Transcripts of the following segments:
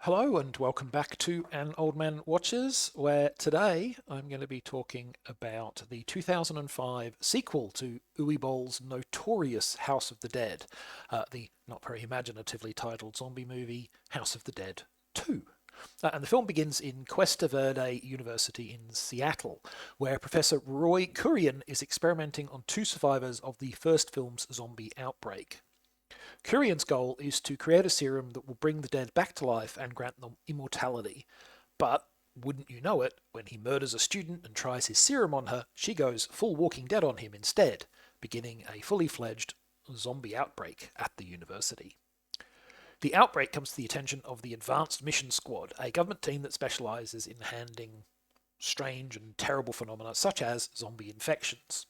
Hello and welcome back to An Old Man Watches, where today I'm going to be talking about the 2005 sequel to Uwe Boll's notorious House of the Dead, the not very imaginatively titled zombie movie House of the Dead 2. And the film begins in Cuesta Verde University in Seattle, where Professor Roy Kurian is experimenting on two survivors of the first film's zombie outbreak. Kurian's goal is to create a serum that will bring the dead back to life and grant them immortality. But, wouldn't you know it, when he murders a student and tries his serum on her, she goes full Walking Dead on him instead, beginning a fully fledged zombie outbreak at the university. The outbreak comes to the attention of the Advanced Mission Squad, a government team that specialises in handling strange and terrible phenomena such as zombie infections.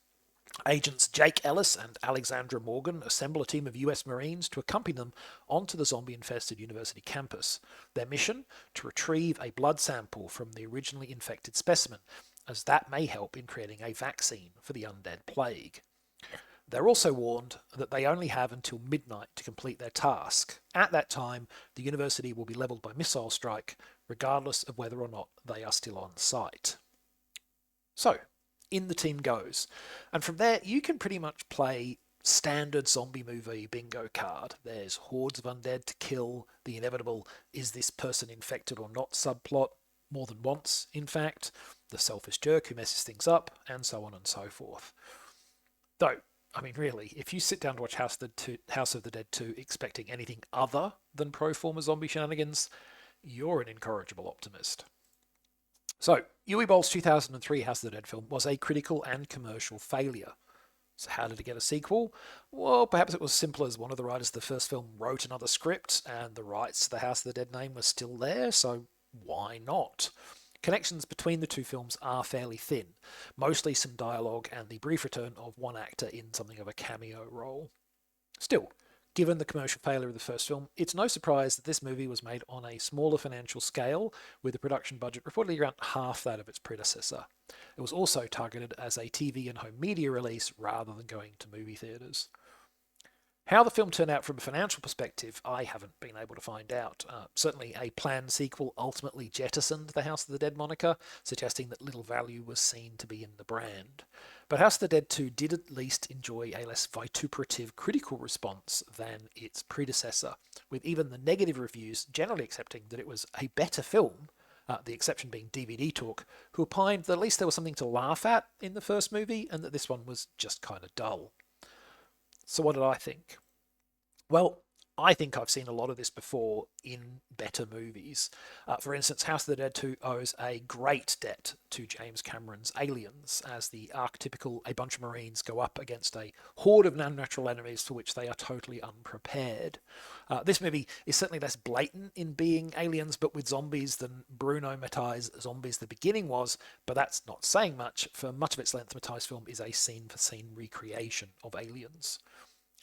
Agents Jake Ellis and Alexandra Morgan assemble a team of US Marines to accompany them onto the zombie infested university campus. Their mission? To retrieve a blood sample from the originally infected specimen, as that may help in creating a vaccine for the undead plague. They're also warned that they only have until midnight to complete their task. At that time, the university will be levelled by missile strike, regardless of whether or not they are still on site. So, in the team goes. And from there, you can pretty much play standard zombie movie bingo card. There's hordes of undead to kill, the inevitable is this person infected or not subplot, more than once, in fact, the selfish jerk who messes things up, and so on and so forth. Though, I mean, really, if you sit down to watch House of the Dead 2 expecting anything other than pro forma zombie shenanigans, you're an incorrigible optimist. So, Uwe Boll's 2003 House of the Dead film was a critical and commercial failure. So, how did it get a sequel? Well, perhaps it was simple as one of the writers of the first film wrote another script, and the rights to the House of the Dead name were still there, so why not? Connections between the two films are fairly thin, mostly some dialogue and the brief return of one actor in something of a cameo role. Still, given the commercial failure of the first film, it's no surprise that this movie was made on a smaller financial scale, with a production budget reportedly around half that of its predecessor. It was also targeted as a TV and home media release rather than going to movie theatres. How the film turned out from a financial perspective, I haven't been able to find out. Certainly, a planned sequel ultimately jettisoned the House of the Dead moniker, suggesting that little value was seen to be in the brand. But House of the Dead 2 did at least enjoy a less vituperative critical response than its predecessor, with even the negative reviews generally accepting that it was a better film, the exception being DVD Talk, who opined that at least there was something to laugh at in the first movie and that this one was just kind of dull. So, what did I think? Well, I think I've seen a lot of this before in better movies. For instance, House of the Dead 2 owes a great debt to James Cameron's Aliens, as the archetypical a bunch of Marines go up against a horde of non-natural enemies for which they are totally unprepared. This movie is certainly less blatant in being aliens but with zombies than Bruno Mattei's Zombies the Beginning was, but that's not saying much. For much of its length, Mattei's film is a scene-for-scene recreation of Aliens.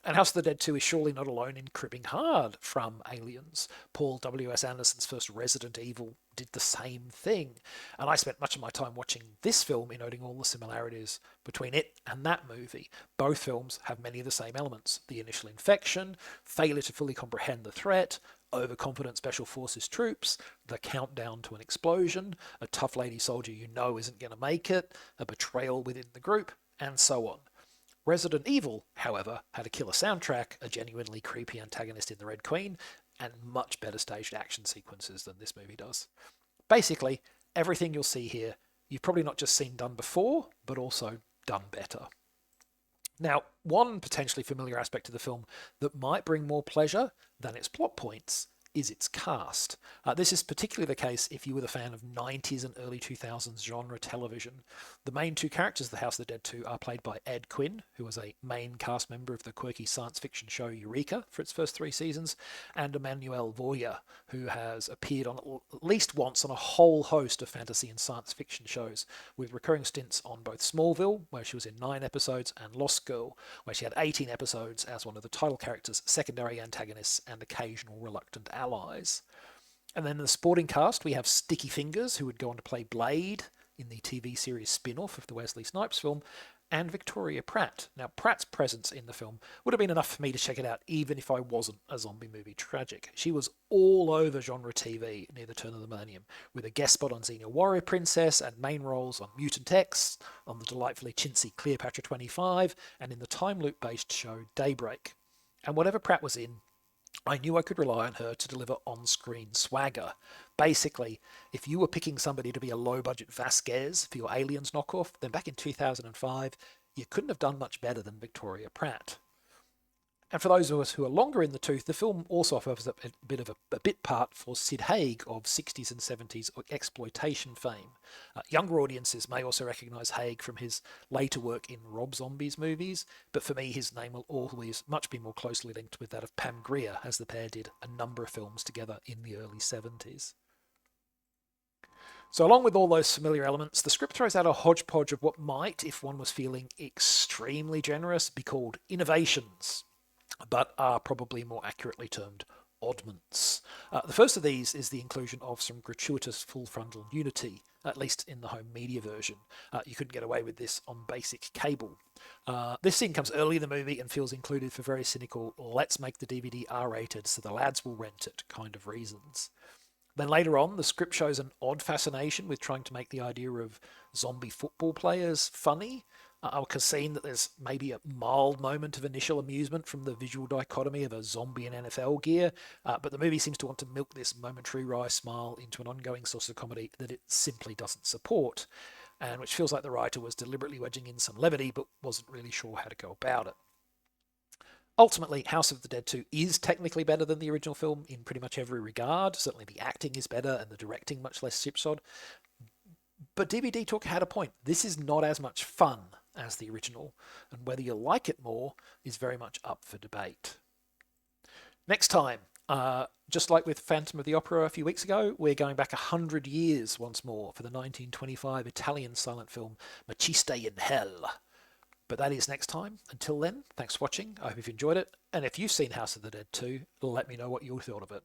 And House of the Dead 2 is surely not alone in cribbing hard from Aliens. Paul W.S. Anderson's first Resident Evil did the same thing. And I spent much of my time watching this film in noting all the similarities between it and that movie. Both films have many of the same elements: the initial infection, failure to fully comprehend the threat, overconfident special forces troops, the countdown to an explosion, a tough lady soldier you know isn't going to make it, a betrayal within the group, and so on. Resident Evil, however, had a killer soundtrack, a genuinely creepy antagonist in the Red Queen, and much better staged action sequences than this movie does. Basically, everything you'll see here, you've probably not just seen done before, but also done better. Now, one potentially familiar aspect of the film that might bring more pleasure than its plot points is its cast. This is particularly the case if you were the fan of 90s and early 2000s genre television. The main two characters of The House of the Dead 2 are played by Ed Quinn, who was a main cast member of the quirky science fiction show Eureka for its first three seasons, and Emmanuel Voya, who has appeared on at least once on a whole host of fantasy and science fiction shows, with recurring stints on both Smallville, where she was in 9 episodes, and Lost Girl, where she had 18 episodes as one of the title characters, secondary antagonists, and occasional reluctant allies. And then in the supporting cast, we have Sticky Fingers, who would go on to play Blade in the TV series spin off of the Wesley Snipes film, and Victoria Pratt. Now, Pratt's presence in the film would have been enough for me to check it out, even if I wasn't a zombie movie tragic. She was all over genre TV near the turn of the millennium, with a guest spot on Xena Warrior Princess and main roles on Mutant X, on the delightfully chintzy Cleopatra 25, and in the time loop based show Daybreak. And whatever Pratt was in, I knew I could rely on her to deliver on-screen swagger. Basically, if you were picking somebody to be a low-budget Vasquez for your Aliens knockoff, then back in 2005, you couldn't have done much better than Victoria Pratt. And for those of us who are longer in the tooth, the film also offers a bit of a bit part for Sid Haig of 60s and 70s exploitation fame. Younger audiences may also recognise Haig from his later work in Rob Zombie's movies, but for me his name will always much be more closely linked with that of Pam Grier, as the pair did a number of films together in the early 70s. So, along with all those familiar elements, the script throws out a hodgepodge of what might, if one was feeling extremely generous, be called innovations, but are probably more accurately termed oddments. The first of these is the inclusion of some gratuitous full frontal nudity, at least in the home media version. You couldn't get away with this on basic cable. This scene comes early in the movie and feels included for very cynical, let's make the DVD R-rated so the lads will rent it kind of reasons. Then later on, the script shows an odd fascination with trying to make the idea of zombie football players funny. I can see that there's maybe a mild moment of initial amusement from the visual dichotomy of a zombie in NFL gear, but the movie seems to want to milk this momentary wry smile into an ongoing source of comedy that it simply doesn't support, and which feels like the writer was deliberately wedging in some levity but wasn't really sure how to go about it. Ultimately, House of the Dead 2 is technically better than the original film in pretty much every regard. Certainly the acting is better and the directing much less slipshod. But DVD Talk had a point. This is not as much fun as the original, and whether you like it more is very much up for debate. Next time, just like with Phantom of the Opera a few weeks ago, we're going back 100 years once more for the 1925 Italian silent film Maciste in Hell. But that is next time. Until then, thanks for watching. I hope you've enjoyed it. And if you've seen House of the Dead 2, let me know what you thought of it.